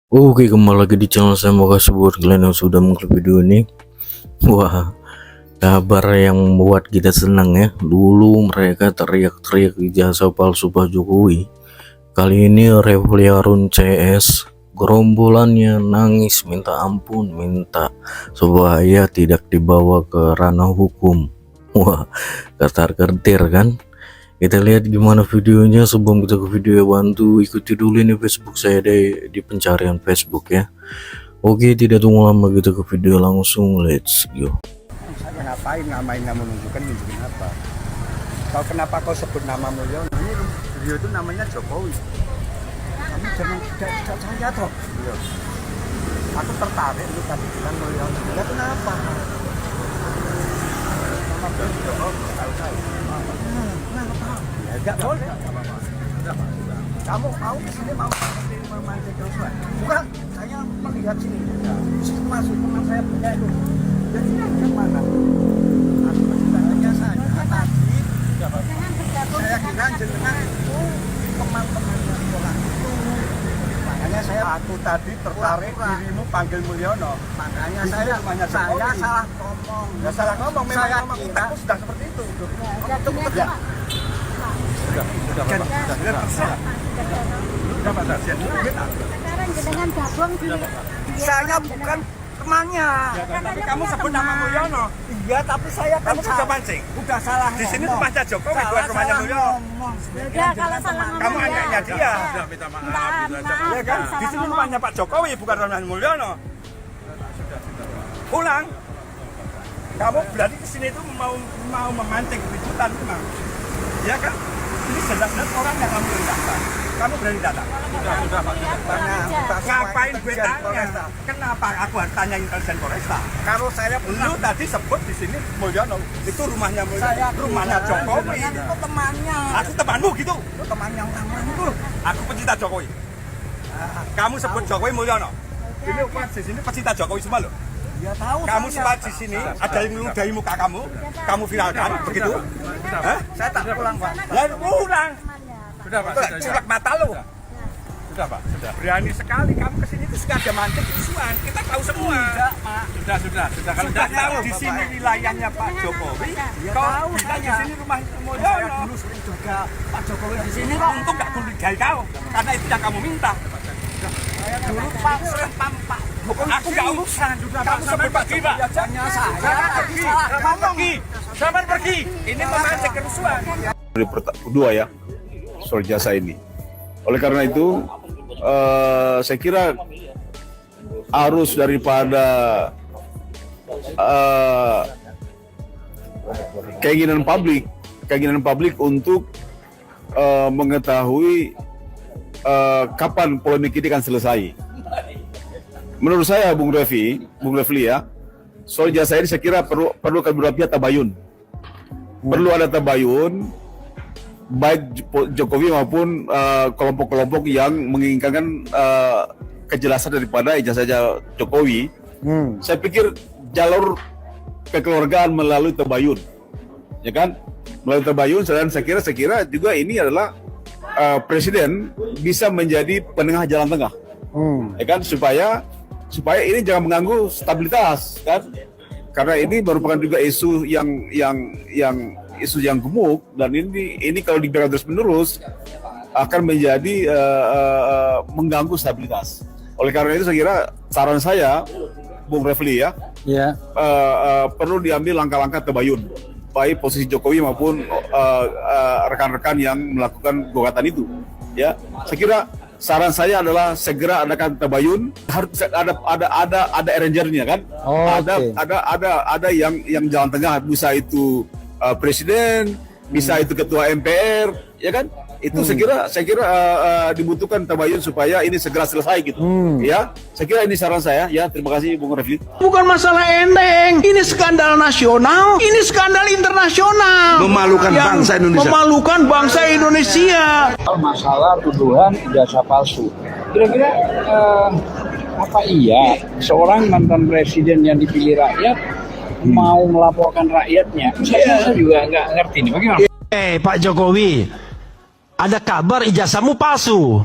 Oke, kembali lagi di channel saya. Makasih buat kalian yang sudah mengklik video ini. Wah, kabar yang membuat kita senang ya. Dulu mereka teriak-teriak ijazah palsu Pak Jokowi. Kali ini Refli Harun CS gerombolannya nangis minta ampun, minta supaya tidak dibawa ke ranah hukum. Wah, ketar-ketir kan. Kita lihat gimana videonya. Sebelum kita ke video, bantu ikuti dulu ini Facebook saya di pencarian Facebook ya. Oke, tidak tunggu lama, kita ke video langsung, let's go. Saya ngapain ngamain nunjukin apa? Kau kenapa kau sebut nama Mulyono? Ini beliau itu namanya Jokowi. Kamu jangan tidak saya toh. Iya. Aku tertarik lu tadi bilang Mulyono. Ya kenapa? Nama beliau tahu saya. Ya enggak boleh. Kamu mau ke sini mau memancing kerusuhan? Bukan, saya melihat sini. Situ masuk teman saya punya itu. Jadi yang mana? Aku tanya saja tadi. Saya kira jenengan itu teman-teman sekolah itu. Makanya aku tadi tertarik dirimu panggil Mulyono. Makanya saya salah ngomong. Ya salah ngomong, memang ngomong utakku sudah seperti itu. Ya. Sudah Pak Tasya. Sekarang jenengan gabung di Saya bukan temannya. Tapi kamu sebut nama Mulyono. Iya, tapi saya kamu sudah mancing. Udah salah. Di sini rumahnya Jokowi, bukan rumahnya Mulyono. Ya kalau salah ngomong. Kamu anaknya dia. Sudah minta maaf. Ya kan? Di sini rumahnya Pak Jokowi, bukan rumahnya Mulyono. Pulang. Kamu berarti ke sini itu mau memancing keributan memang. Ya kan? Ini jelas-jelas orang yang kamu rendahkan. Kamu berani datang? Sudah Pak. Ngapain gue tanya? Kenapa aku harus tanya intelijen Polresta? Kalau saya lu tadi sebut di sini Mulyono, itu rumahnya Mulyono, rumahnya Jokowi. Itu temannya. Aku temanmu gitu? Itu temannya orang itu. Aku pecinta Jokowi. Kamu sebut Jokowi Mulyono. Ini di sini pecinta Jokowi semua loh. Ya tahu. Kamu sempat di sini ada yang meludahi muka kamu viralkan begitu? Hah? Saya tak pulang Pak. Ya pulang. Sudah Pak. Culek mata lo. Sudah Pak. Sudah. Berani sekali kamu kesini itu sengaja mancing kerusuhan. Kita tahu semua. Tidak, Pak. Sudah. Kalau Sudah tahu di sini wilayahnya Pak Jokowi. Kau bilang di sini rumah Mulyono. Dulu sering juga Pak Jokowi di sini. Untung nggak curigai kau, karena itu yang kamu minta. Dulu Pak sering Pak. Aku nggak urusan. Kamu sebut pergi Pak. Saya pergi. Ini memancing kerusuhan. Kedua ya, soal jasa ini. Oleh karena itu, saya kira arus daripada keinginan publik untuk mengetahui kapan polemik ini akan selesai. Menurut saya, Bung Refli ya, soal jasa ini saya kira perlu kedua pihak tabayun. Perlu ada tabayun, baik Jokowi maupun kelompok-kelompok yang menginginkan kejelasan daripada ijazah Jokowi. Saya pikir jalur kekeluargaan melalui tabayun, ya kan? Melalui tabayun, dan saya kira juga ini adalah presiden bisa menjadi penengah jalan tengah, ya kan? Supaya ini jangan mengganggu stabilitas, kan? Karena ini merupakan juga isu yang gemuk, dan ini kalau dibiarkan terus menerus akan menjadi mengganggu stabilitas. Oleh karena itu saya kira saran saya, Bung Refli ya, perlu diambil langkah-langkah tabayun, baik posisi Jokowi maupun rekan-rekan yang melakukan gugatan itu. Ya, saya kira saran saya adalah segera adakan tabayun, harus ada arrangernya kan. Ada yang jalan tengah, bisa itu presiden, bisa itu ketua MPR, ya kan? Itu saya kira dibutuhkan tabayun supaya ini segera selesai gitu. Ya, saya kira ini saran saya ya. Terima kasih Bung Refli. Bukan masalah enteng, ini skandal nasional, ini skandal internasional. Memalukan bangsa Indonesia. Memalukan bangsa Indonesia. Masalah tuduhan ijazah palsu. Kira-kira apa iya seorang mantan presiden yang dipilih rakyat mau melaporkan rakyatnya? Saya juga nggak ngerti nih bagaimana. Pak Jokowi, ada kabar ijazahmu palsu.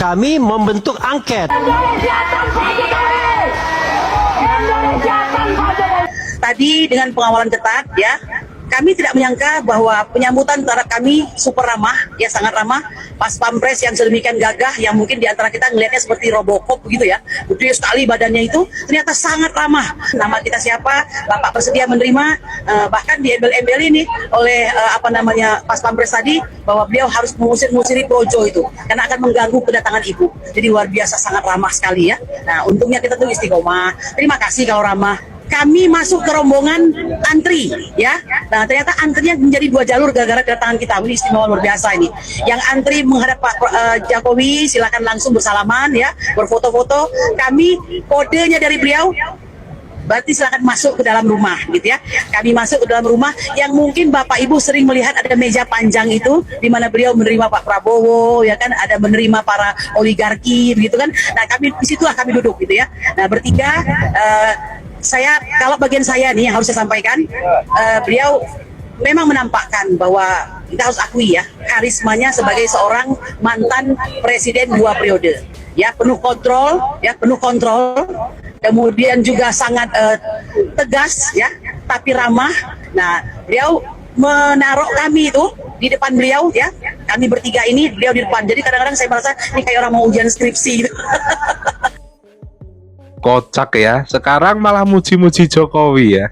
kami membentuk angket. Tadi dengan pengawalan ketat ya, kami tidak menyangka bahwa penyambutan terhadap kami super ramah, ya sangat ramah. Pas Pampres yang sedemikian gagah, yang mungkin di antara kita ngelihatnya seperti Robocop begitu ya, gede sekali badannya itu, ternyata sangat ramah. Nama kita siapa, Bapak bersedia menerima, bahkan diembel-embel ini oleh Pas Pampres tadi, bahwa beliau harus mengusir-ngusiri Projo itu, karena akan mengganggu kedatangan Ibu. Jadi luar biasa, sangat ramah sekali ya. Nah untungnya kita tuh istiqomah, terima kasih kalau ramah. Kami masuk ke rombongan antri ya. Nah ternyata antrinya menjadi 2 jalur gara-gara kedatangan kita. Ini istimewa luar biasa ini. Yang antri menghadap Pak Jokowi silakan langsung bersalaman ya, berfoto-foto. Kami kodenya dari beliau, berarti silakan masuk ke dalam rumah gitu ya. Kami masuk ke dalam rumah yang mungkin Bapak Ibu sering melihat ada meja panjang itu di mana beliau menerima Pak Prabowo ya kan, ada menerima para oligarki gitu kan. Nah kami di situlah kami duduk gitu ya. Nah bertiga kalau bagian saya nih yang harus saya sampaikan, beliau memang menampakkan bahwa kita harus akui ya, karismanya sebagai seorang mantan presiden 2 periode. Ya, penuh kontrol, kemudian juga sangat tegas ya, tapi ramah. Nah, beliau menaruh kami itu di depan beliau ya, kami bertiga ini, beliau di depan. Jadi kadang-kadang saya merasa ini kayak orang mau ujian skripsi gitu. Kocak ya, sekarang malah muji-muji Jokowi ya.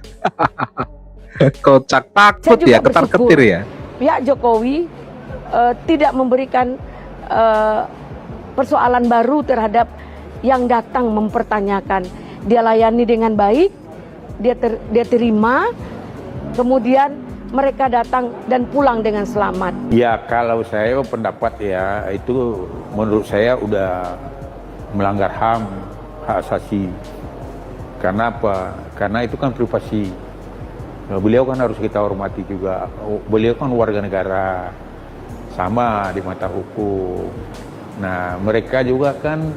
Kocak, takut ya, ketar-ketir ya. Pihak Jokowi tidak memberikan persoalan baru terhadap yang datang mempertanyakan. Dia layani dengan baik, dia terima, kemudian mereka datang dan pulang dengan selamat. Ya kalau saya pendapat ya, itu menurut saya udah melanggar HAM, hak asasi. Karena apa? Karena itu kan privasi. Beliau kan harus kita hormati juga. Beliau kan warga negara, sama di mata hukum. Nah mereka juga kan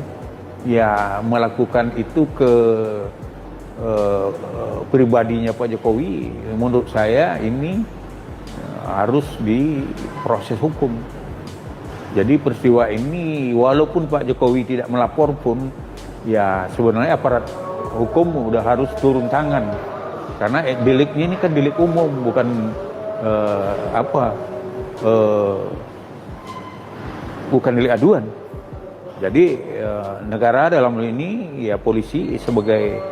ya melakukan itu ke pribadinya Pak Jokowi. Menurut saya ini harus diproses hukum. Jadi peristiwa ini walaupun Pak Jokowi tidak melapor pun, ya sebenarnya aparat hukum udah harus turun tangan, karena deliknya ini kan delik umum, bukan bukan delik aduan. Jadi negara dalam hal ini ya polisi sebagai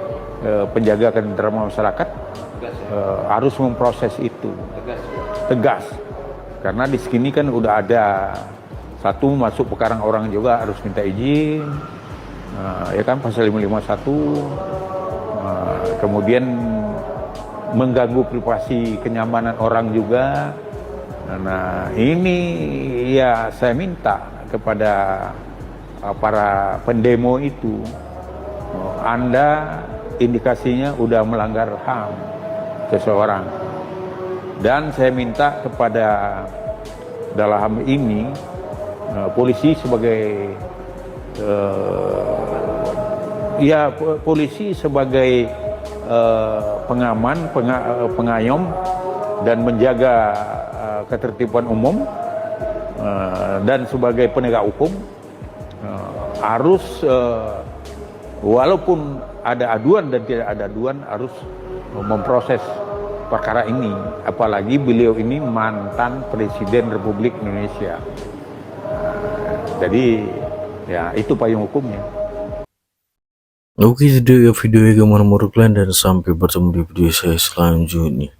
penjaga ketentraman masyarakat harus memproses itu tegas, karena di sini kan udah ada satu masuk pekarangan orang juga harus minta izin. Ya kan pasal 551, kemudian mengganggu privasi kenyamanan orang juga. Nah ini ya saya minta kepada para pendemo itu, Anda indikasinya udah melanggar HAM seseorang, dan saya minta kepada dalam ini polisi sebagai polisi sebagai pengaman, pengayom dan menjaga ketertiban umum, dan sebagai penegak hukum harus walaupun ada aduan dan tidak ada aduan harus memproses perkara ini, apalagi beliau ini mantan Presiden Republik Indonesia. Jadi ya itu payung hukumnya. Oke, video kemana menurut kalian, dan sampai bertemu di video saya selanjutnya.